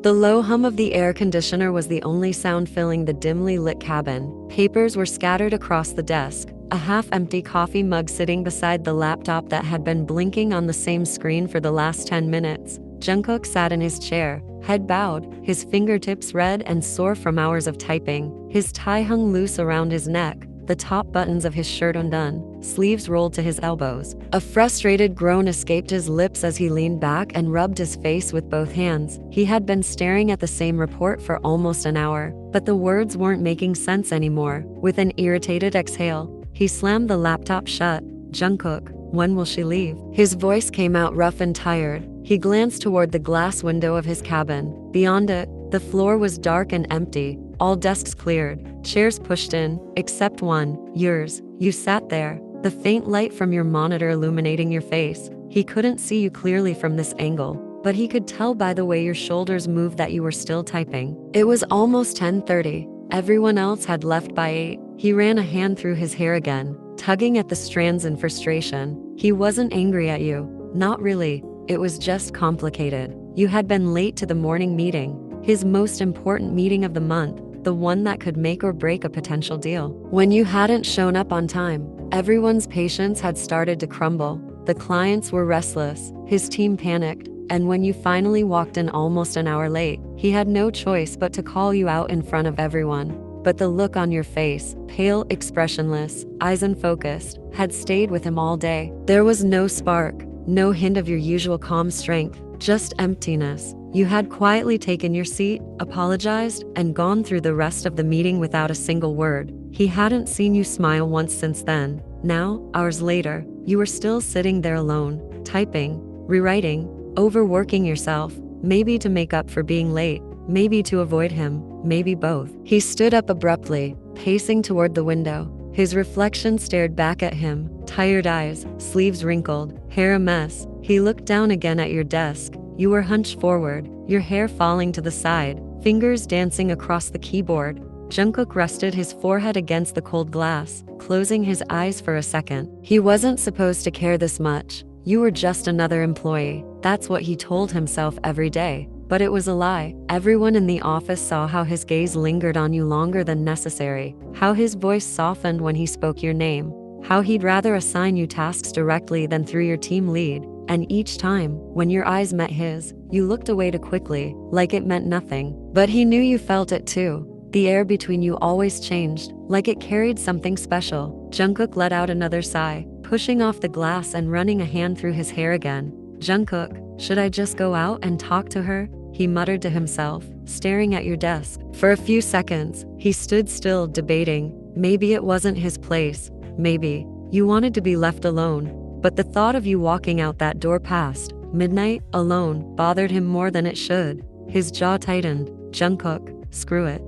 The low hum of the air conditioner was the only sound filling the dimly lit cabin. Papers were scattered across the desk, a half-empty coffee mug sitting beside the laptop that had been blinking on the same screen for the last 10 minutes. Jungkook sat in his chair, head bowed, his fingertips red and sore from hours of typing. His tie hung loose around his neck, the top buttons of his shirt undone, sleeves rolled to his elbows. A frustrated groan escaped his lips as he leaned back and rubbed his face with both hands. He had been staring at the same report for almost an hour, but the words weren't making sense anymore. With an irritated exhale, he slammed the laptop shut. Jungkook, when will she leave? His voice came out rough and tired. He glanced toward the glass window of his cabin. Beyond it, the floor was dark and empty, all desks cleared, chairs pushed in, except one, yours. You sat there, the faint light from your monitor illuminating your face. He couldn't see you clearly from this angle, but he could tell by the way your shoulders moved that you were still typing. It was almost 10:30. Everyone else had left by 8. He ran a hand through his hair again, tugging at the strands in frustration. He wasn't angry at you. Not really. It was just complicated. You had been late to the morning meeting, his most important meeting of the month, the one that could make or break a potential deal. When you hadn't shown up on time, everyone's patience had started to crumble. The clients were restless, his team panicked, and when you finally walked in almost an hour late, he had no choice but to call you out in front of everyone. But the look on your face, pale, expressionless, eyes unfocused, had stayed with him all day. There was no spark, no hint of your usual calm strength, just emptiness. You had quietly taken your seat, apologized, and gone through the rest of the meeting without a single word. He hadn't seen you smile once since then. Now, hours later, you were still sitting there alone, typing, rewriting, overworking yourself, maybe to make up for being late, maybe to avoid him, maybe both. He stood up abruptly, pacing toward the window. His reflection stared back at him, tired eyes, sleeves wrinkled, hair a mess. He looked down again at your desk. You were hunched forward, your hair falling to the side, fingers dancing across the keyboard. Jungkook rested his forehead against the cold glass, closing his eyes for a second. He wasn't supposed to care this much. You were just another employee. That's what he told himself every day. But it was a lie. Everyone in the office saw how his gaze lingered on you longer than necessary, how his voice softened when he spoke your name, how he'd rather assign you tasks directly than through your team lead. And each time, when your eyes met his, you looked away too quickly, like it meant nothing. But he knew you felt it too. The air between you always changed, like it carried something special. Jungkook let out another sigh, pushing off the glass and running a hand through his hair again. Jungkook, should I just go out and talk to her? He muttered to himself, staring at your desk. For a few seconds, he stood still, debating. Maybe it wasn't his place. Maybe you wanted to be left alone. But the thought of you walking out that door past midnight, alone, bothered him more than it should. His jaw tightened. Jungkook, screw it.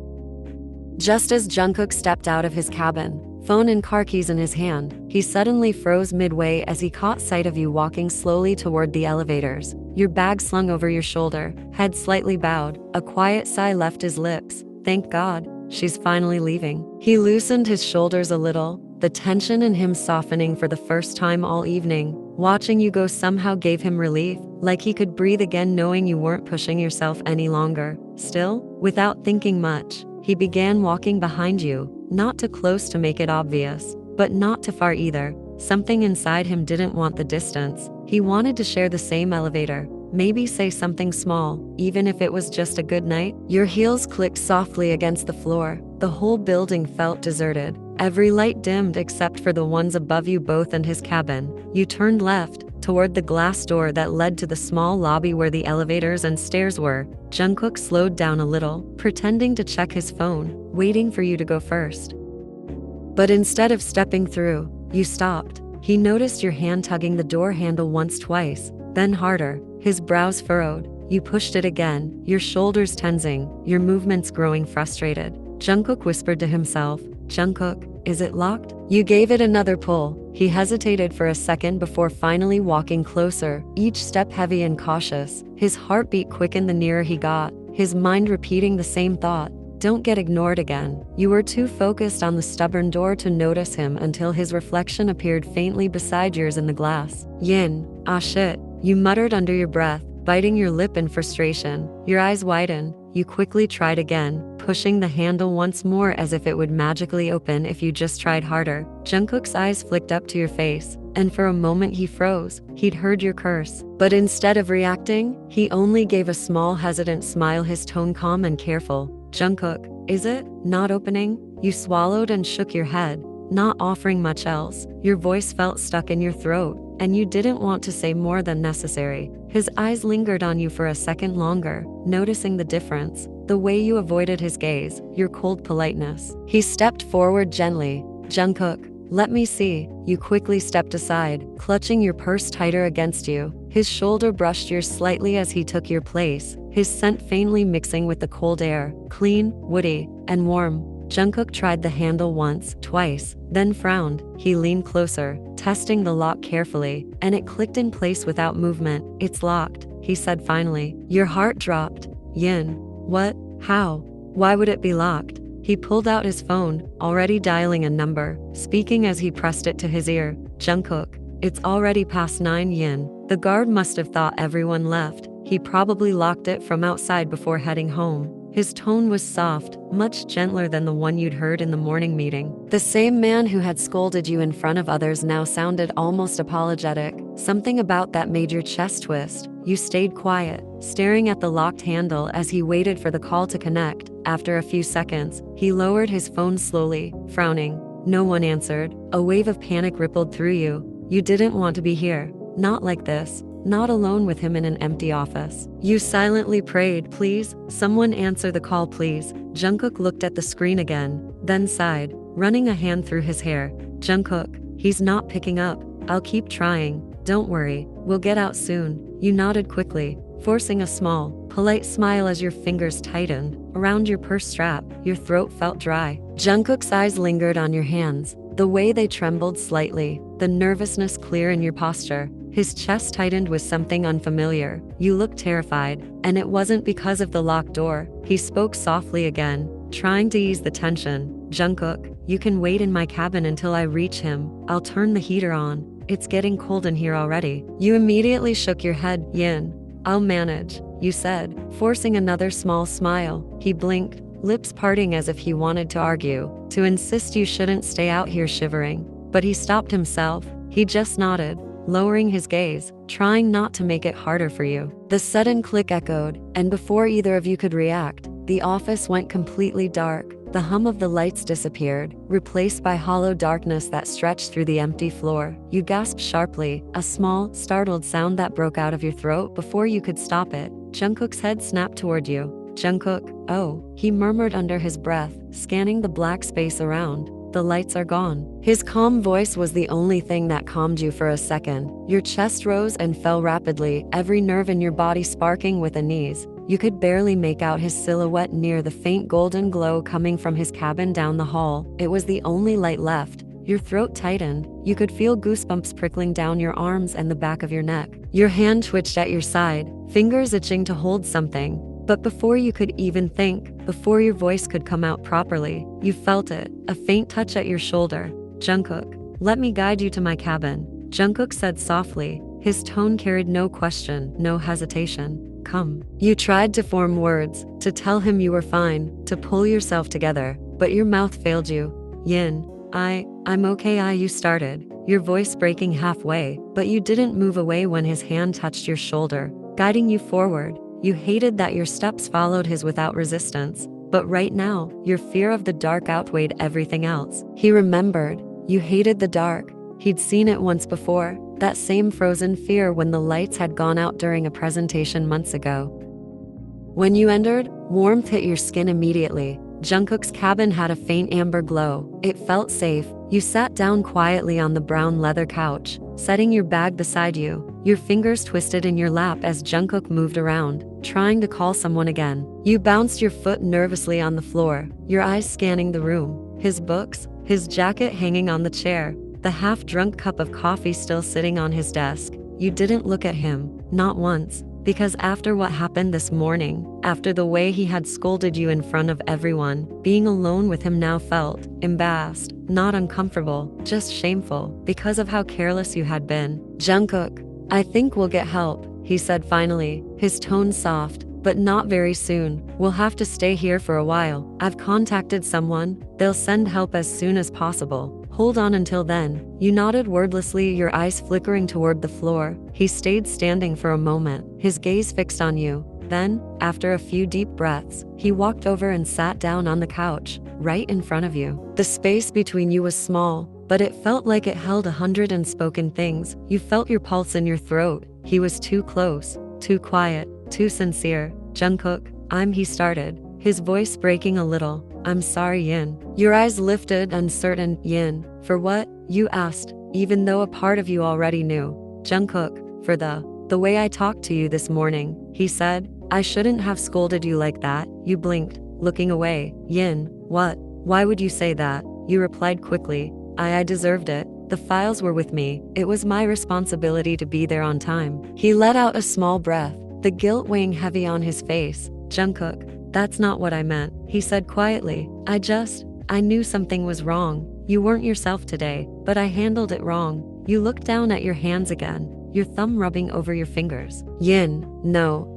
Just as Jungkook stepped out of his cabin, phone and car keys in his hand, he suddenly froze midway as he caught sight of you walking slowly toward the elevators, your bag slung over your shoulder, head slightly bowed. A quiet sigh left his lips. Thank God, she's finally leaving. He loosened his shoulders a little, the tension in him softening for the first time all evening. Watching you go somehow gave him relief, like he could breathe again knowing you weren't pushing yourself any longer. Still, without thinking much, he began walking behind you, not too close to make it obvious, but not too far either. Something inside him didn't want the distance. He wanted to share the same elevator, maybe say something small, even if it was just a good night. Your heels clicked softly against the floor. The whole building felt deserted. Every light dimmed except for the ones above you both and his cabin. You turned left, toward the glass door that led to the small lobby where the elevators and stairs were. Jungkook slowed down a little, pretending to check his phone, waiting for you to go first. But instead of stepping through, you stopped. He noticed your hand tugging the door handle once, twice, then harder, his brows furrowed. You pushed it again, your shoulders tensing, your movements growing frustrated. Jungkook whispered to himself, Jungkook, is it locked? You gave it another pull. He hesitated for a second before finally walking closer, each step heavy and cautious. His heartbeat quickened the nearer he got, his mind repeating the same thought. Don't get ignored again. You were too focused on the stubborn door to notice him until his reflection appeared faintly beside yours in the glass. Yin, ah shit, you muttered under your breath, biting your lip in frustration. Your eyes widen. You quickly tried again, pushing the handle once more as if it would magically open if you just tried harder. Jungkook's eyes flicked up to your face, and for a moment he froze. He'd heard your curse. But instead of reacting, he only gave a small hesitant smile, his tone calm and careful. Jungkook, is it not opening? You swallowed and shook your head, not offering much else. Your voice felt stuck in your throat, and you didn't want to say more than necessary. His eyes lingered on you for a second longer, noticing the difference, the way you avoided his gaze, your cold politeness. He stepped forward gently. Jungkook, let me see. You quickly stepped aside, clutching your purse tighter against you. His shoulder brushed yours slightly as he took your place, his scent faintly mixing with the cold air, clean, woody, and warm. Jungkook tried the handle once, twice, then frowned. He leaned closer, testing the lock carefully, and it clicked in place without movement. It's locked, he said finally. Your heart dropped. Yin. What? How? Why would it be locked? He pulled out his phone, already dialing a number, speaking as he pressed it to his ear. Jungkook, it's already past 9 Yin. The guard must have thought everyone left. He probably locked it from outside before heading home. His tone was soft, much gentler than the one you'd heard in the morning meeting. The same man who had scolded you in front of others now sounded almost apologetic. Something about that made your chest twist. You stayed quiet, staring at the locked handle as he waited for the call to connect. After a few seconds, he lowered his phone slowly, frowning. No one answered. A wave of panic rippled through you. You didn't want to be here. Not like this. Not alone with him in an empty office. You silently prayed, please, someone answer the call please. Jungkook looked at the screen again, then sighed, running a hand through his hair. Jungkook, he's not picking up. I'll keep trying. Don't worry, we'll get out soon. You nodded quickly, forcing a small, polite smile as your fingers tightened around your purse strap. Your throat felt dry. Jungkook's eyes lingered on your hands, the way they trembled slightly, the nervousness clear in your posture. His chest tightened with something unfamiliar. You looked terrified, and it wasn't because of the locked door. He spoke softly again, trying to ease the tension. Jungkook, you can wait in my cabin until I reach him. I'll turn the heater on. It's getting cold in here already. You immediately shook your head. Yin. I'll manage, you said, forcing another small smile. He blinked, lips parting as if he wanted to argue, to insist you shouldn't stay out here shivering. But he stopped himself. He just nodded, lowering his gaze, trying not to make it harder for you. The sudden click echoed, and before either of you could react, the office went completely dark. The hum of the lights disappeared, replaced by hollow darkness that stretched through the empty floor. You gasped sharply, a small, startled sound that broke out of your throat before you could stop it. Jungkook's head snapped toward you. Jungkook, oh, he murmured under his breath, scanning the black space around. The lights are gone. His calm voice was the only thing that calmed you for a second. Your chest rose and fell rapidly, every nerve in your body sparking with unease. You could barely make out his silhouette near the faint golden glow coming from his cabin down the hall. It was the only light left. Your throat tightened. You could feel goosebumps prickling down your arms and the back of your neck. Your hand twitched at your side, fingers itching to hold something. But before you could even think, before your voice could come out properly, you felt it, a faint touch at your shoulder. Jungkook, let me guide you to my cabin. Jungkook said softly. His tone carried no question, no hesitation. Come. You tried to form words, to tell him you were fine, to pull yourself together, but your mouth failed you. Yin, I'm okay. You started, your voice breaking halfway, but you didn't move away when his hand touched your shoulder, guiding you forward. You hated that your steps followed his without resistance, but right now, your fear of the dark outweighed everything else. He remembered. You hated the dark. He'd seen it once before, that same frozen fear when the lights had gone out during a presentation months ago. When you entered, warmth hit your skin immediately. Jungkook's cabin had a faint amber glow. It felt safe. You sat down quietly on the brown leather couch, setting your bag beside you. Your fingers twisted in your lap as Jungkook moved around, trying to call someone again. You bounced your foot nervously on the floor, your eyes scanning the room. His books, his jacket hanging on the chair, the half-drunk cup of coffee still sitting on his desk. You didn't look at him, not once, because after what happened this morning, after the way he had scolded you in front of everyone, being alone with him now felt embarrassed, not uncomfortable, just shameful, because of how careless you had been. Jungkook, I think we'll get help, he said finally, his tone soft. But not very soon. We'll have to stay here for a while. I've contacted someone. They'll send help as soon as possible. Hold on until then. You nodded wordlessly, your eyes flickering toward the floor. He stayed standing for a moment, his gaze fixed on you. Then, after a few deep breaths, he walked over and sat down on the couch, right in front of you. The space between you was small, but it felt like it held 100 unspoken things. You felt your pulse in your throat. He was too close, too quiet, too sincere. Jungkook, he started, his voice breaking a little. I'm sorry, Yin. Your eyes lifted, uncertain. Yin, for what? You asked, even though a part of you already knew. Jungkook, for the way I talked to you this morning, he said. I shouldn't have scolded you like that. You blinked, looking away. Yin, what? Why would you say that? You replied quickly. I deserved it. The files were with me. It was my responsibility to be there on time. He let out a small breath, the guilt weighing heavy on his face. Jungkook, that's not what I meant, he said quietly. I knew something was wrong. You weren't yourself today, but I handled it wrong. You looked down at your hands again, your thumb rubbing over your fingers. Yin, no,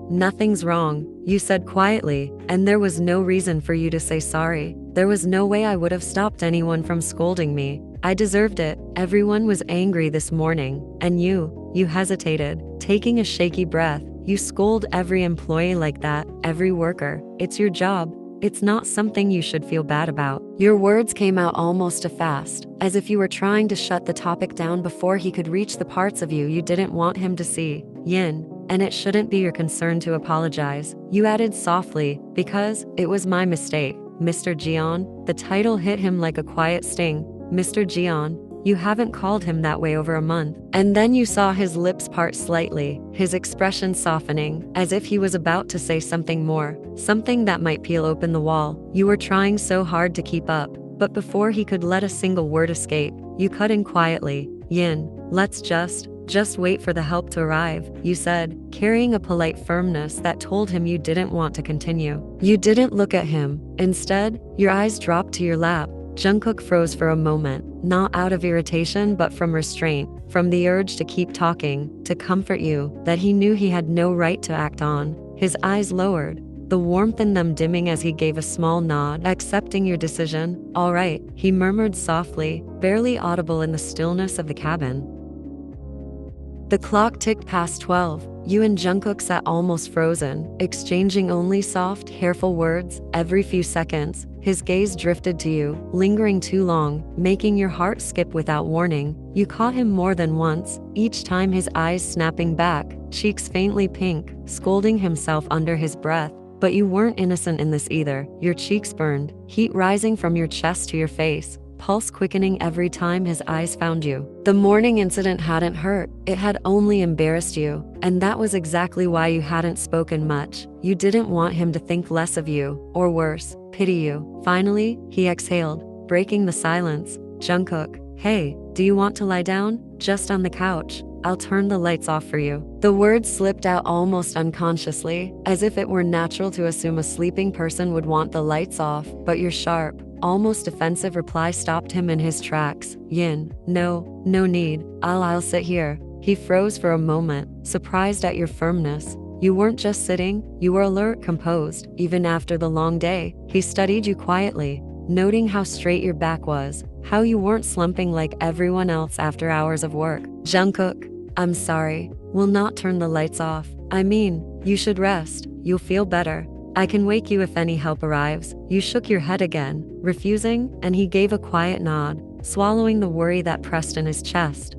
nothing's wrong, you said quietly, and there was no reason for you to say sorry. There was no way I would have stopped anyone from scolding me. I deserved it. Everyone was angry this morning, and you hesitated, taking a shaky breath. You scold every employee like that, every worker. It's your job. It's not something you should feel bad about. Your words came out almost too fast, as if you were trying to shut the topic down before he could reach the parts of you didn't want him to see. Yin, and it shouldn't be your concern to apologize. You added softly, because it was my mistake. Mr. Jian, the title hit him like a quiet sting. Mr. Jian, you haven't called him that way over a month. And then you saw his lips part slightly, his expression softening, as if he was about to say something more, something that might peel open the wall. You were trying so hard to keep up, but before he could let a single word escape, you cut in quietly. Yin, let's just wait for the help to arrive, you said, carrying a polite firmness that told him you didn't want to continue. You didn't look at him. Instead, your eyes dropped to your lap. Jungkook froze for a moment, not out of irritation but from restraint, from the urge to keep talking, to comfort you, that he knew he had no right to act on. His eyes lowered, the warmth in them dimming as he gave a small nod, accepting your decision. All right, he murmured softly, barely audible in the stillness of the cabin. The clock ticked past 12. You and Jungkook sat almost frozen, exchanging only soft, careful words. Every few seconds, his gaze drifted to you, lingering too long, making your heart skip without warning. You caught him more than once, each time his eyes snapping back, cheeks faintly pink, scolding himself under his breath. But you weren't innocent in this either. Your cheeks burned, heat rising from your chest to your face, pulse quickening every time his eyes found you. The morning incident hadn't hurt, it had only embarrassed you, and that was exactly why you hadn't spoken much. You didn't want him to think less of you, or worse, pity you. Finally, he exhaled, breaking the silence. Jungkook, hey, do you want to lie down? Just on the couch. I'll turn the lights off for you. The words slipped out almost unconsciously, as if it were natural to assume a sleeping person would want the lights off, but your sharp, almost offensive reply stopped him in his tracks. Yin, no need. I'll sit here. He froze for a moment, surprised at your firmness. You weren't just sitting, you were alert, composed, even after the long day. He studied you quietly, noting how straight your back was, how you weren't slumping like everyone else after hours of work. Jungkook, I'm sorry. We'll not turn the lights off. You should rest. You'll feel better. I can wake you if any help arrives. You shook your head again, refusing, and he gave a quiet nod, swallowing the worry that pressed in his chest.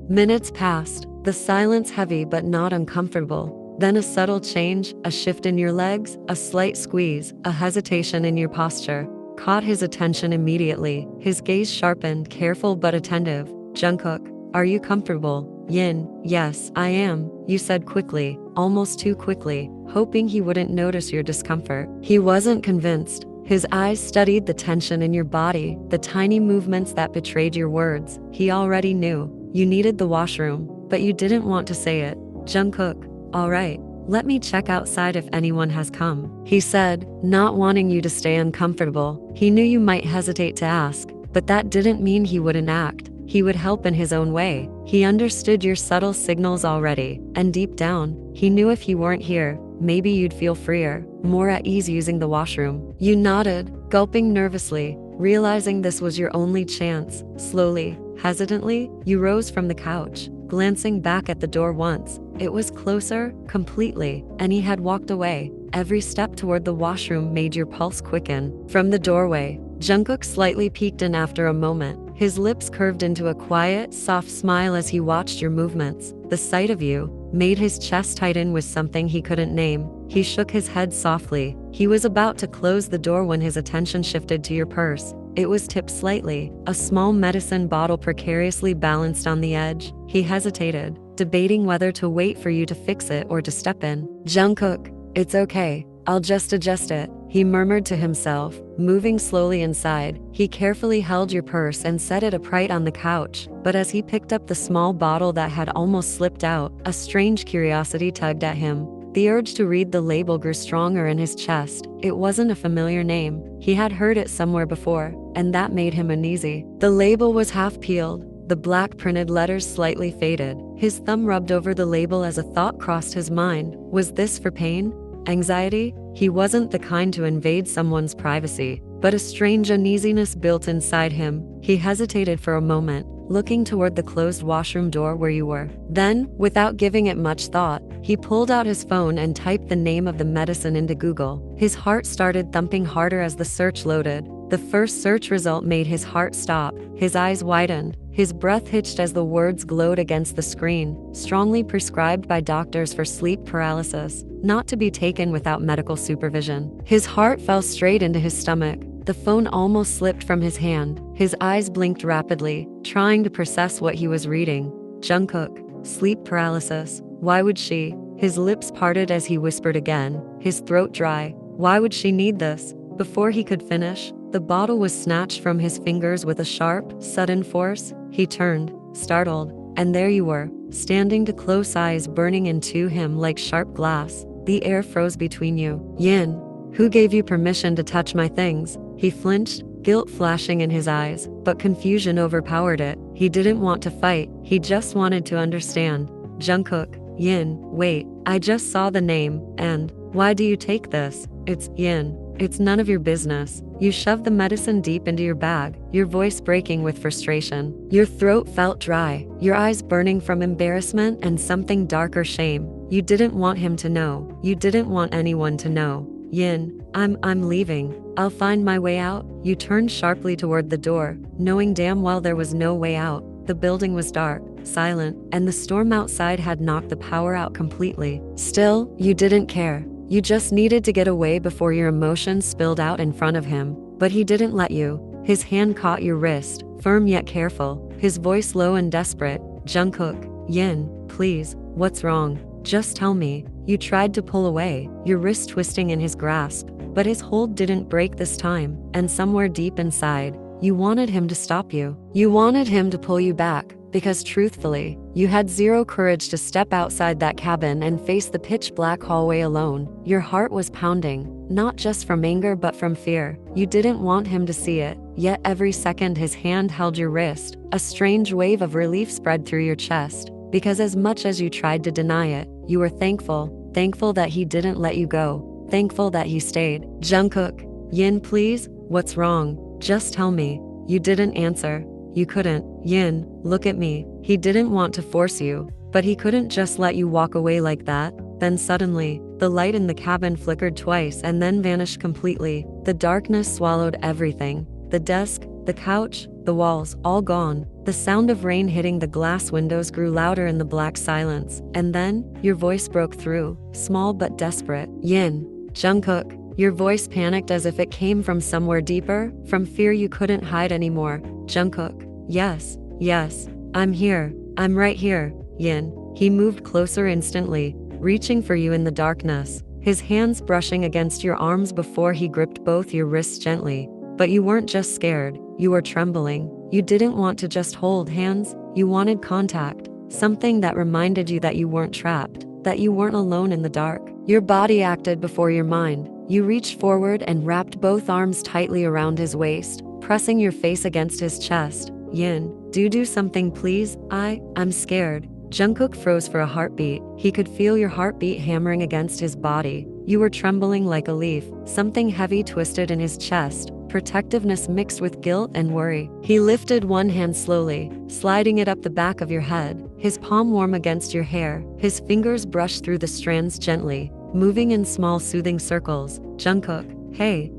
Minutes passed, the silence heavy but not uncomfortable. Then a subtle change, a shift in your legs, a slight squeeze, a hesitation in your posture, caught his attention immediately. His gaze sharpened, careful but attentive. Jungkook, are you comfortable? Yin, yes, I am, you said quickly, almost too quickly, hoping he wouldn't notice your discomfort. He wasn't convinced. His eyes studied the tension in your body, the tiny movements that betrayed your words. He already knew. You needed the washroom, but you didn't want to say it. Jungkook, all right, let me check outside if anyone has come, he said, not wanting you to stay uncomfortable. He knew you might hesitate to ask, but that didn't mean he wouldn't act. he would help in his own way. He understood your subtle signals already, and deep down, he knew if he weren't here, maybe you'd feel freer, more at ease using the washroom. You nodded, gulping nervously, realizing this was your only chance. Slowly, hesitantly, you rose from the couch, glancing back at the door once. It was closer, completely, and he had walked away. Every step toward the washroom made your pulse quicken. From the doorway, Jungkook slightly peeked in after a moment. His lips curved into a quiet, soft smile as he watched your movements. The sight of you made his chest tighten with something he couldn't name. He shook his head softly. He was about to close the door when his attention shifted to your purse. It was tipped slightly, a small medicine bottle precariously balanced on the edge. He hesitated, debating whether to wait for you to fix it or to step in. Jungkook, it's okay. I'll just adjust it, he murmured to himself, moving slowly inside. He carefully held your purse and set it upright on the couch, but as he picked up the small bottle that had almost slipped out, a strange curiosity tugged at him. The urge to read the label grew stronger in his chest. It wasn't a familiar name. He had heard it somewhere before, and that made him uneasy. The label was half peeled, the black printed letters slightly faded. His thumb rubbed over the label as a thought crossed his mind. Was this for pain? Anxiety? He wasn't the kind to invade someone's privacy, but a strange uneasiness built inside him. He hesitated for a moment, looking toward the closed washroom door where you were. Then, without giving it much thought, he pulled out his phone and typed the name of the medicine into Google. His heart started thumping harder as the search loaded. The first search result made his heart stop. His eyes widened. His breath hitched as the words glowed against the screen. Strongly prescribed by doctors for sleep paralysis, not to be taken without medical supervision. His heart fell straight into his stomach. The phone almost slipped from his hand. His eyes blinked rapidly, trying to process what he was reading. Jungkook, sleep paralysis. Why would she? His lips parted as he whispered again, his throat dry. Why would she need this? Before he could finish, the bottle was snatched from his fingers with a sharp, sudden force. He turned, startled, and there you were, standing to close eyes burning into him like sharp glass. The air froze between you. Yin, who gave you permission to touch my things? He flinched, guilt flashing in his eyes, but confusion overpowered it. He didn't want to fight, he just wanted to understand. Jungkook, Yin, wait, I just saw the name, and why do you take this? It's Yin. It's none of your business. You shoved the medicine deep into your bag, your voice breaking with frustration. Your throat felt dry, your eyes burning from embarrassment and something darker shame. You didn't want him to know. You didn't want anyone to know. Yin, I'm leaving. I'll find my way out. You turned sharply toward the door, knowing damn well there was no way out. The building was dark, silent, and the storm outside had knocked the power out completely. Still, you didn't care. You just needed to get away before your emotions spilled out in front of him. But he didn't let you. His hand caught your wrist, firm yet careful, his voice low and desperate. Jungkook, Yin, please, what's wrong? Just tell me. You tried to pull away, your wrist twisting in his grasp, but his hold didn't break this time, and somewhere deep inside, you wanted him to stop you. You wanted him to pull you back, because truthfully, you had zero courage to step outside that cabin and face the pitch-black hallway alone. Your heart was pounding, not just from anger but from fear. You didn't want him to see it, yet every second his hand held your wrist. A strange wave of relief spread through your chest, because as much as you tried to deny it, you were thankful that he didn't let you go, thankful that he stayed. Jungkook, Yin, please, what's wrong? Just tell me. You didn't answer. You couldn't. Yin, look at me. He didn't want to force you, but he couldn't just let you walk away like that. Then suddenly, the light in the cabin flickered twice and then vanished completely. The darkness swallowed everything. The desk, the couch, the walls, all gone. The sound of rain hitting the glass windows grew louder in the black silence. And then, your voice broke through, small but desperate. Yin. Jungkook. Your voice panicked as if it came from somewhere deeper, from fear you couldn't hide anymore. Jungkook. Yes, I'm here. I'm right here. Yin. He moved closer instantly, reaching for you in the darkness, his hands brushing against your arms before he gripped both your wrists gently. But you weren't just scared, you were trembling. You didn't want to just hold hands, you wanted contact, something that reminded you that you weren't trapped, that you weren't alone in the dark. Your body acted before your mind. You reached forward and wrapped both arms tightly around his waist, pressing your face against his chest. Yin, do something please, I'm scared. Jungkook froze for a heartbeat. He could feel your heartbeat hammering against his body. You were trembling like a leaf. Something heavy twisted in his chest, protectiveness mixed with guilt and worry. He lifted one hand slowly, sliding it up the back of your head, his palm warm against your hair. His fingers brushed through the strands gently, moving in small soothing circles. Jungkook, hey,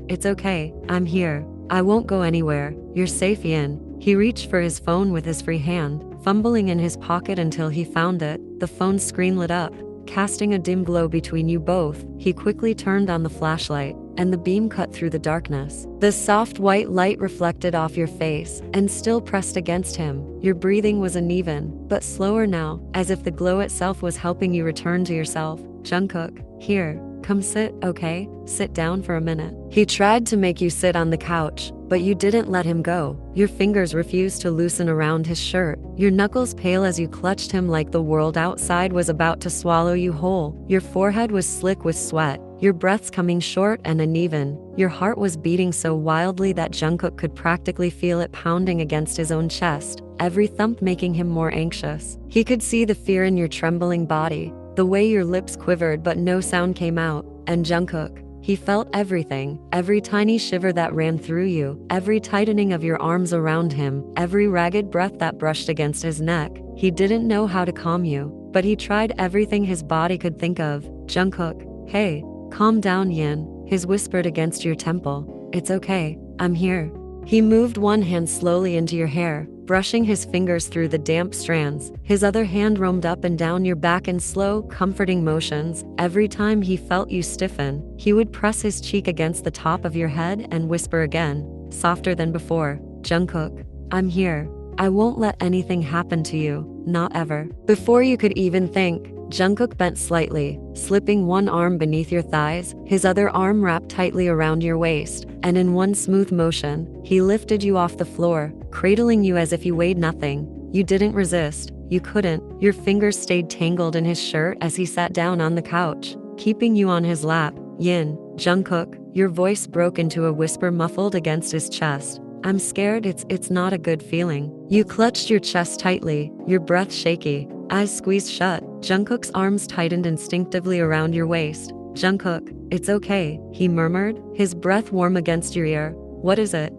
it's okay, I'm here. I won't go anywhere. You're safe, Yin. He reached for his phone with his free hand, fumbling in his pocket until he found it. The phone screen lit up, casting a dim glow between you both. He quickly turned on the flashlight, and the beam cut through the darkness. The soft white light reflected off your face and still pressed against him. Your breathing was uneven, but slower now, as if the glow itself was helping you return to yourself. Jungkook, here, come sit, okay? Sit down for a minute. He tried to make you sit on the couch, but you didn't let him go. Your fingers refused to loosen around his shirt, your knuckles pale as you clutched him like the world outside was about to swallow you whole. Your forehead was slick with sweat, your breaths coming short and uneven. Your heart was beating so wildly that Jungkook could practically feel it pounding against his own chest, every thump making him more anxious. He could see the fear in your trembling body, the way your lips quivered but no sound came out. And Jungkook, he felt everything, every tiny shiver that ran through you, every tightening of your arms around him, every ragged breath that brushed against his neck. He didn't know how to calm you, but he tried everything his body could think of. Jungkook, hey, calm down, Yin. He whispered against your temple. It's okay, I'm here. He moved one hand slowly into your hair, brushing his fingers through the damp strands. His other hand roamed up and down your back in slow, comforting motions. Every time he felt you stiffen, he would press his cheek against the top of your head and whisper again, softer than before, Jungkook, I'm here. I won't let anything happen to you, not ever. Before you could even think, Jungkook bent slightly, slipping one arm beneath your thighs, his other arm wrapped tightly around your waist, and in one smooth motion, he lifted you off the floor, cradling you as if you weighed nothing. You didn't resist, you couldn't. Your fingers stayed tangled in his shirt as he sat down on the couch, keeping you on his lap. Yin, Jungkook, your voice broke into a whisper muffled against his chest. I'm scared, it's not a good feeling. You clutched your chest tightly, your breath shaky, eyes squeezed shut. Jungkook's arms tightened instinctively around your waist. Jungkook, it's okay, he murmured, his breath warm against your ear. What is it?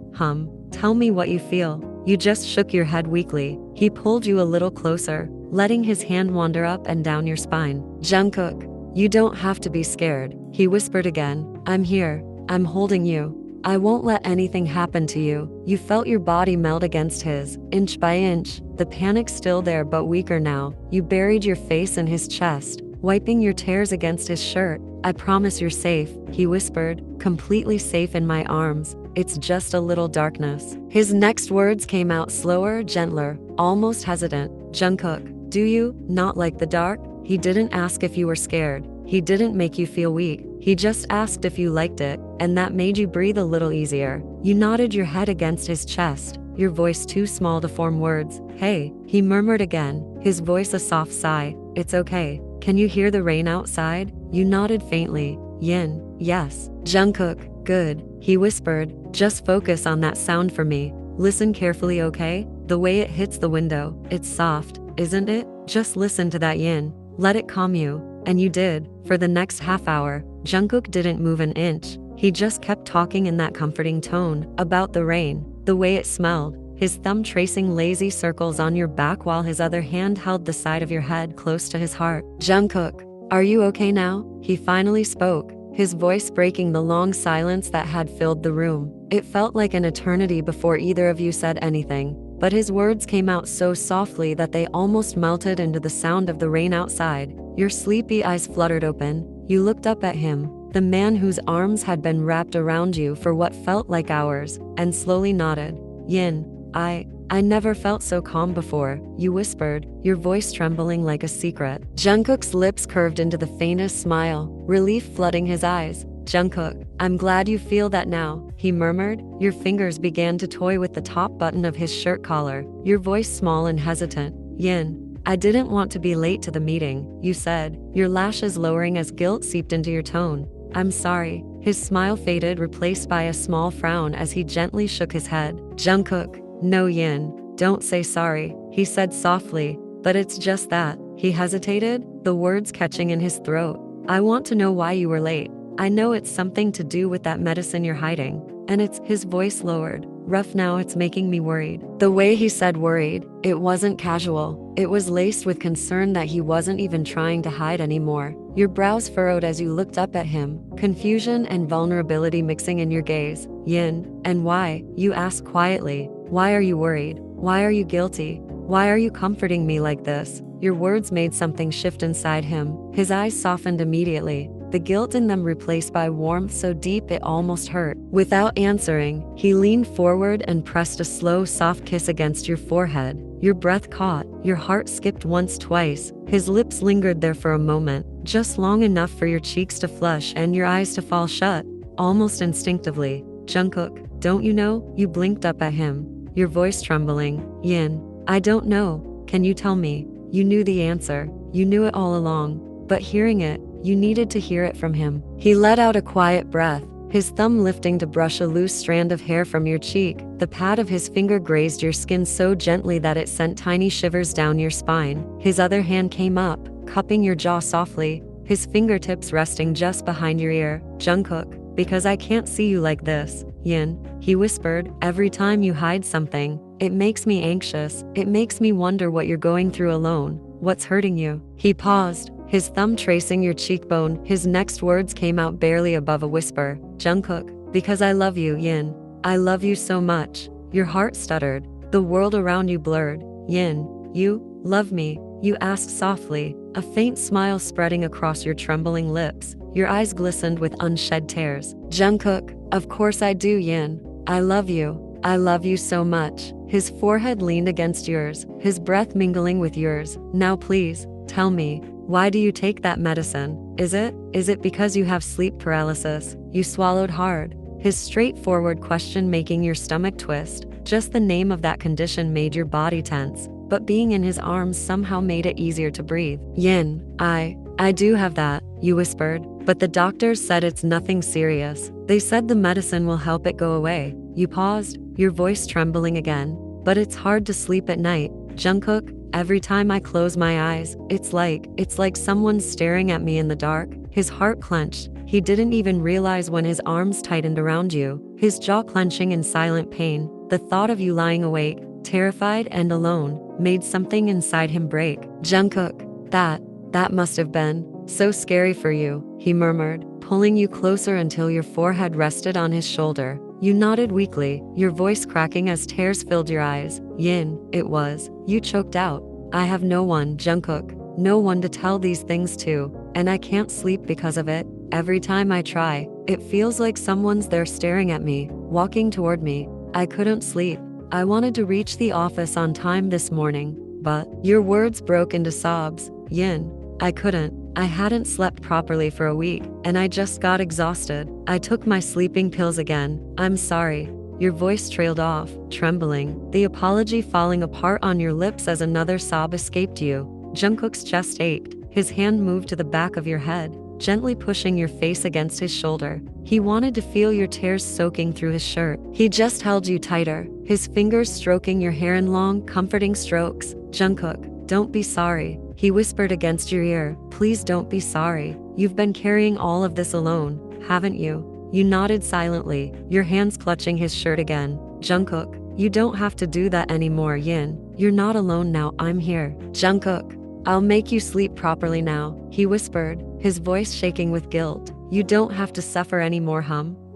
Tell me what you feel. You just shook your head weakly. He pulled you a little closer, letting his hand wander up and down your spine. Jungkook, you don't have to be scared, he whispered again. I'm here, I'm holding you. I won't let anything happen to you. You felt your body melt against his, inch by inch, the panic still there but weaker now. You buried your face in his chest, wiping your tears against his shirt. I promise you're safe, he whispered, completely safe in my arms. It's just a little darkness. His next words came out slower, gentler, almost hesitant. Jungkook, do you not like the dark? He didn't ask if you were scared. He didn't make you feel weak. He just asked if you liked it, and that made you breathe a little easier. You nodded your head against his chest, your voice too small to form words. Hey, he murmured again, his voice a soft sigh. It's okay. Can you hear the rain outside? You nodded faintly. Yin, yes. Jungkook, good, he whispered. Just focus on that sound for me. Listen carefully, okay? The way it hits the window, it's soft, isn't it? Just listen to that, Yin. Let it calm you. And you did. For the next half hour, Jungkook didn't move an inch. He just kept talking in that comforting tone, about the rain, the way it smelled, his thumb tracing lazy circles on your back while his other hand held the side of your head close to his heart. Jungkook, are you okay now? He finally spoke, his voice breaking the long silence that had filled the room. It felt like an eternity before either of you said anything, but his words came out so softly that they almost melted into the sound of the rain outside. Your sleepy eyes fluttered open. You looked up at him, the man whose arms had been wrapped around you for what felt like hours, and slowly nodded. Yin, I never felt so calm before, you whispered, your voice trembling like a secret. Jungkook's lips curved into the faintest smile, relief flooding his eyes. Jungkook, I'm glad you feel that now, he murmured. Your fingers began to toy with the top button of his shirt collar, your voice small and hesitant. Yin, I didn't want to be late to the meeting, you said, your lashes lowering as guilt seeped into your tone. I'm sorry. His smile faded, replaced by a small frown as he gently shook his head. Jungkook, No, Yin, don't say sorry, he said softly, but it's just that. He hesitated, the words catching in his throat. I want to know why you were late. I know it's something to do with that medicine you're hiding. And it's, his voice lowered. Rough now, it's making me worried. The way he said worried, it wasn't casual. It was laced with concern that he wasn't even trying to hide anymore. Your brows furrowed as you looked up at him, confusion and vulnerability mixing in your gaze. Yin, and why? You asked quietly. Why are you worried? Why are you guilty? Why are you comforting me like this? Your words made something shift inside him. His eyes softened immediately, the guilt in them replaced by warmth so deep it almost hurt. Without answering, he leaned forward and pressed a slow, soft kiss against your forehead. Your breath caught, your heart skipped once, twice. His lips lingered there for a moment, just long enough for your cheeks to flush and your eyes to fall shut, almost instinctively. Jungkook, don't you know? You blinked up at him, your voice trembling. Yin, I don't know. Can you tell me? You knew the answer. You knew it all along. But hearing it, you needed to hear it from him. He let out a quiet breath, his thumb lifting to brush a loose strand of hair from your cheek. The pad of his finger grazed your skin so gently that it sent tiny shivers down your spine. His other hand came up, cupping your jaw softly, his fingertips resting just behind your ear. Jungkook, because I can't see you like this, Yin, he whispered, every time you hide something, it makes me anxious. It makes me wonder what you're going through alone. What's hurting you? He paused, his thumb tracing your cheekbone. His next words came out barely above a whisper. Jungkook, because I love you, Yin. I love you so much. Your heart stuttered. The world around you blurred. Yin, you love me? You asked softly, a faint smile spreading across your trembling lips. Your eyes glistened with unshed tears. Jungkook, of course I do, Yin. I love you. I love you so much. His forehead leaned against yours, his breath mingling with yours. Now please, tell me, why do you take that medicine? Is it because you have sleep paralysis? You swallowed hard, his straightforward question making your stomach twist. Just the name of that condition made your body tense, but being in his arms somehow made it easier to breathe. Yin, I do have that, you whispered, but the doctors said it's nothing serious. They said the medicine will help it go away. You paused, your voice trembling again. But it's hard to sleep at night. Jungkook, every time I close my eyes, it's like someone's staring at me in the dark. His heart clenched. He didn't even realize when his arms tightened around you, his jaw clenching in silent pain. The thought of you lying awake, terrified and alone, made something inside him break. Jungkook, that must have been so scary for you, he murmured, pulling you closer until your forehead rested on his shoulder. You nodded weakly, your voice cracking as tears filled your eyes. Yin, it was. You choked out. I have no one, Jungkook, no one to tell these things to, and I can't sleep because of it. Every time I try, it feels like someone's there staring at me, walking toward me. I couldn't sleep. I wanted to reach the office on time this morning, but your words broke into sobs. Yin, I couldn't. I hadn't slept properly for a week, and I just got exhausted. I took my sleeping pills again. I'm sorry. Your voice trailed off, trembling, the apology falling apart on your lips as another sob escaped you. Jungkook's chest ached. His hand moved to the back of your head, gently pushing your face against his shoulder. He wanted to feel your tears soaking through his shirt. He just held you tighter, his fingers stroking your hair in long, comforting strokes. Jungkook, don't be sorry, he whispered against your ear. Please don't be sorry. You've been carrying all of this alone, haven't you? You nodded silently, your hands clutching his shirt again. Jungkook, you don't have to do that anymore, Yin. You're not alone now, I'm here. Jungkook, I'll make you sleep properly now, he whispered, his voice shaking with guilt. You don't have to suffer anymore,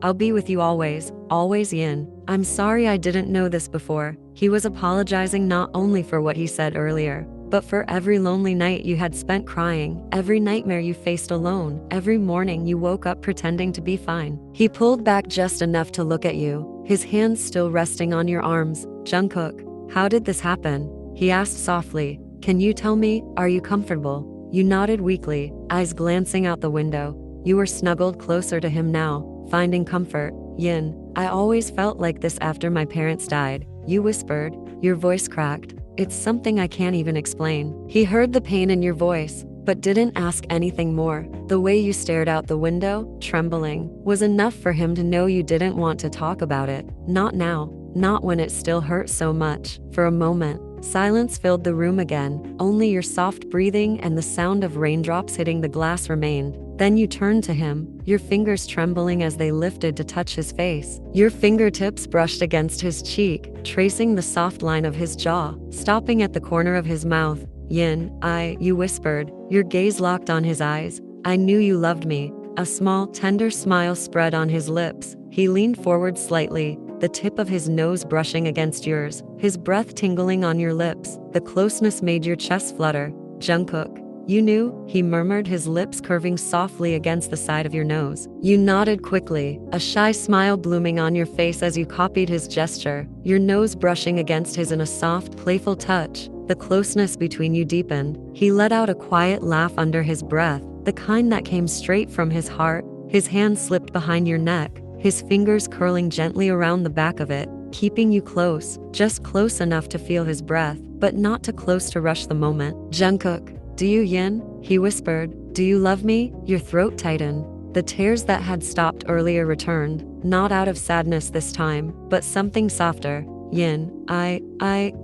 I'll be with you always, always, Yin. I'm sorry I didn't know this before. He was apologizing not only for what he said earlier, but for every lonely night you had spent crying, every nightmare you faced alone, every morning you woke up pretending to be fine. He pulled back just enough to look at you, his hands still resting on your arms. Jungkook, how did this happen? He asked softly. Can you tell me, are you comfortable? You nodded weakly, eyes glancing out the window. You were snuggled closer to him now, finding comfort. Yin, I always felt like this after my parents died, you whispered, your voice cracked. It's something I can't even explain. He heard the pain in your voice, but didn't ask anything more. The way you stared out the window, trembling, was enough for him to know you didn't want to talk about it. Not now. not when it still hurt so much. For a moment, silence filled the room again. Only your soft breathing and the sound of raindrops hitting the glass remained. Then you turned to him, your fingers trembling as they lifted to touch his face. Your fingertips brushed against his cheek, tracing the soft line of his jaw, stopping at the corner of his mouth. Yin, you whispered, your gaze locked on his eyes. I knew you loved me. A small, tender smile spread on his lips. He leaned forward slightly, the tip of his nose brushing against yours, his breath tingling on your lips. The closeness made your chest flutter. Jungkook, you knew, he murmured, his lips curving softly against the side of your nose. You nodded quickly, a shy smile blooming on your face as you copied his gesture, your nose brushing against his in a soft, playful touch. The closeness between you deepened. He let out a quiet laugh under his breath, the kind that came straight from his heart. His hand slipped behind your neck, his fingers curling gently around the back of it, keeping you close, just close enough to feel his breath, but not too close to rush the moment. Jungkook, do you, Yin? He whispered. Do you love me? Your throat tightened. The tears that had stopped earlier returned, not out of sadness this time, but something softer. Yin,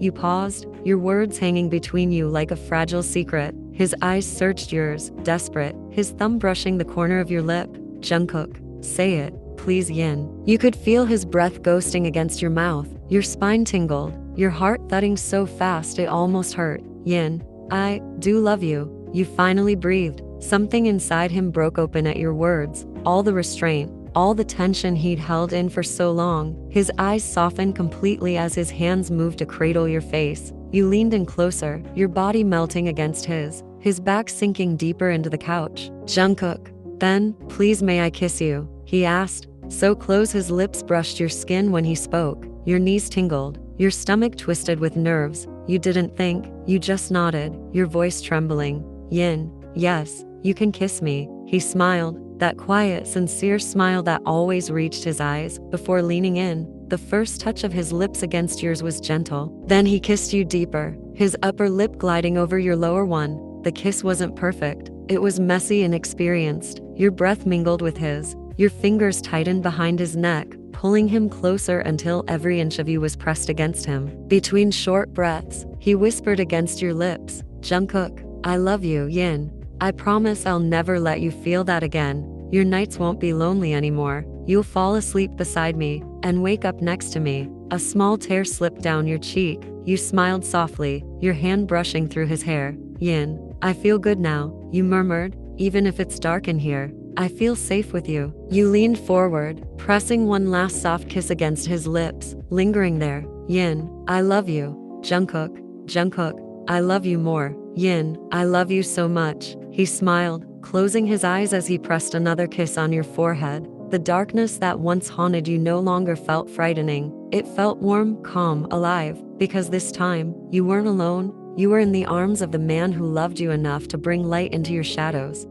you paused, your words hanging between you like a fragile secret. His eyes searched yours, desperate, his thumb brushing the corner of your lip. Jungkook, say it, please, Yin. You could feel his breath ghosting against your mouth, your spine tingled, your heart thudding so fast it almost hurt. Yin, I do love you. You finally breathed. Something inside him broke open at your words, all the restraint, all the tension he'd held in for so long. His eyes softened completely as his hands moved to cradle your face. You leaned in closer, your body melting against his back sinking deeper into the couch. Jungkook, then, please may I kiss you? He asked, so close his lips brushed your skin when he spoke. Your knees tingled, your stomach twisted with nerves. You didn't think, you just nodded, your voice trembling. Yin, yes, you can kiss me. He smiled, that quiet, sincere smile that always reached his eyes. Before leaning in, the first touch of his lips against yours was gentle. Then he kissed you deeper, his upper lip gliding over your lower one. The kiss wasn't perfect. It was messy and inexperienced. Your breath mingled with his. Your fingers tightened behind his neck, pulling him closer until every inch of you was pressed against him. Between short breaths, he whispered against your lips, Jungkook, I love you, Yin. I promise I'll never let you feel that again. Your nights won't be lonely anymore. You'll fall asleep beside me and wake up next to me. A small tear slipped down your cheek. You smiled softly, your hand brushing through his hair. Yin, I feel good now, you murmured, even if it's dark in here. I feel safe with you. You leaned forward, pressing one last soft kiss against his lips, lingering there. Yin, I love you. Jungkook, I love you more. Yin, I love you so much. He smiled, closing his eyes as he pressed another kiss on your forehead. The darkness that once haunted you no longer felt frightening. It felt warm, calm, alive, because this time, you weren't alone. You were in the arms of the man who loved you enough to bring light into your shadows.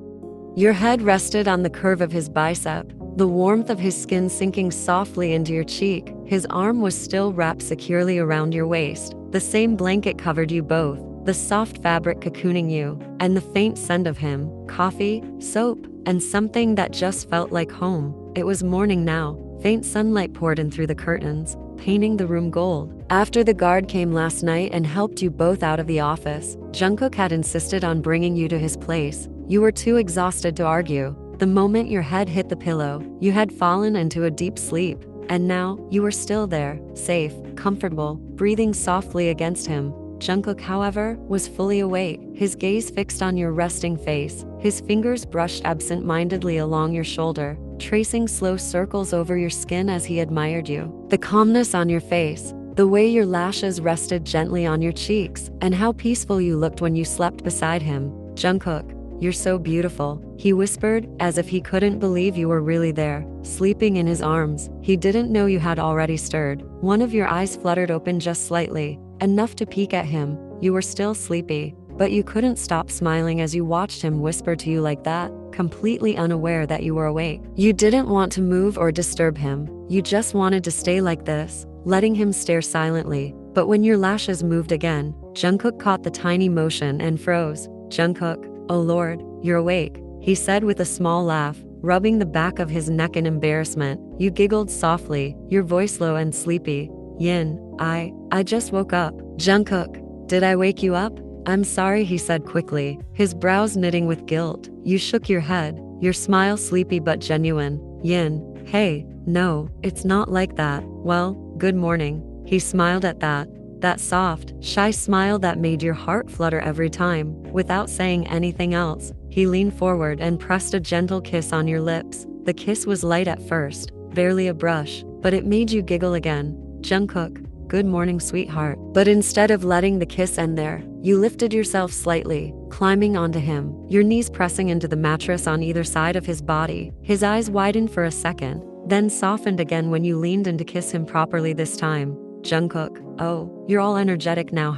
Your head rested on the curve of his bicep, the warmth of his skin sinking softly into your cheek. His arm was still wrapped securely around your waist. The same blanket covered you both, the soft fabric cocooning you, and the faint scent of him, coffee, soap, and something that just felt like home. It was morning now. Faint sunlight poured in through the curtains, painting the room gold. After the guard came last night and helped you both out of the office, Jungkook had insisted on bringing you to his place. You were too exhausted to argue. The moment your head hit the pillow, you had fallen into a deep sleep. And now, you were still there, safe, comfortable, breathing softly against him. Jungkook, however, was fully awake, his gaze fixed on your resting face. His fingers brushed absent-mindedly along your shoulder, tracing slow circles over your skin as he admired you. The calmness on your face, the way your lashes rested gently on your cheeks, and how peaceful you looked when you slept beside him. Jungkook, you're so beautiful, he whispered, as if he couldn't believe you were really there, sleeping in his arms. He didn't know you had already stirred. One of your eyes fluttered open just slightly, enough to peek at him. You were still sleepy, but you couldn't stop smiling as you watched him whisper to you like that, completely unaware that you were awake. You didn't want to move or disturb him. You just wanted to stay like this, letting him stare silently. But when your lashes moved again, Jungkook caught the tiny motion and froze. Jungkook, oh Lord, you're awake, he said with a small laugh, rubbing the back of his neck in embarrassment. You giggled softly, your voice low and sleepy. Yin, I just woke up. Jungkook, did I wake you up? I'm sorry, he said quickly, his brows knitting with guilt. You shook your head, your smile sleepy but genuine. Yin, hey, no, it's not like that. Well, good morning. He smiled at that soft, shy smile that made your heart flutter every time. Without saying anything else, he leaned forward and pressed a gentle kiss on your lips. The kiss was light at first, barely a brush, but it made you giggle again. Jungkook, good morning, sweetheart. But instead of letting the kiss end there, you lifted yourself slightly, climbing onto him, your knees pressing into the mattress on either side of his body. His eyes widened for a second, then softened again when you leaned in to kiss him properly this time. Jungkook, oh, you're all energetic now,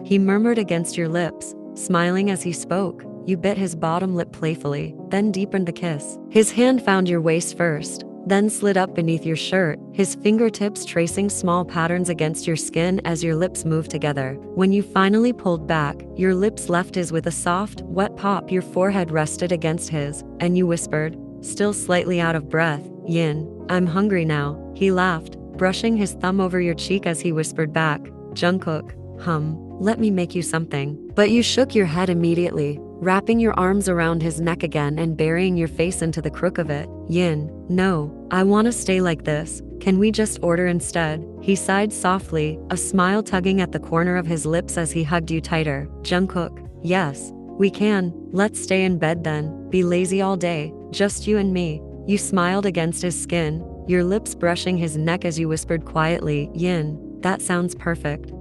he murmured against your lips, smiling as he spoke. You bit his bottom lip playfully, then deepened the kiss. His hand found your waist first, then slid up beneath your shirt, his fingertips tracing small patterns against your skin as your lips moved together. When you finally pulled back, your lips left his with a soft, wet pop. Your forehead rested against his, and you whispered, still slightly out of breath, Yin, I'm hungry now. He laughed, brushing his thumb over your cheek as he whispered back, Jungkook, let me make you something. But you shook your head immediately, wrapping your arms around his neck again and burying your face into the crook of it. Yin, no, I want to stay like this. Can we just order instead? He sighed softly, a smile tugging at the corner of his lips as he hugged you tighter. Jungkook, yes, we can. Let's stay in bed then. Be lazy all day, just you and me. You smiled against his skin, your lips brushing his neck as you whispered quietly, Yin, that sounds perfect.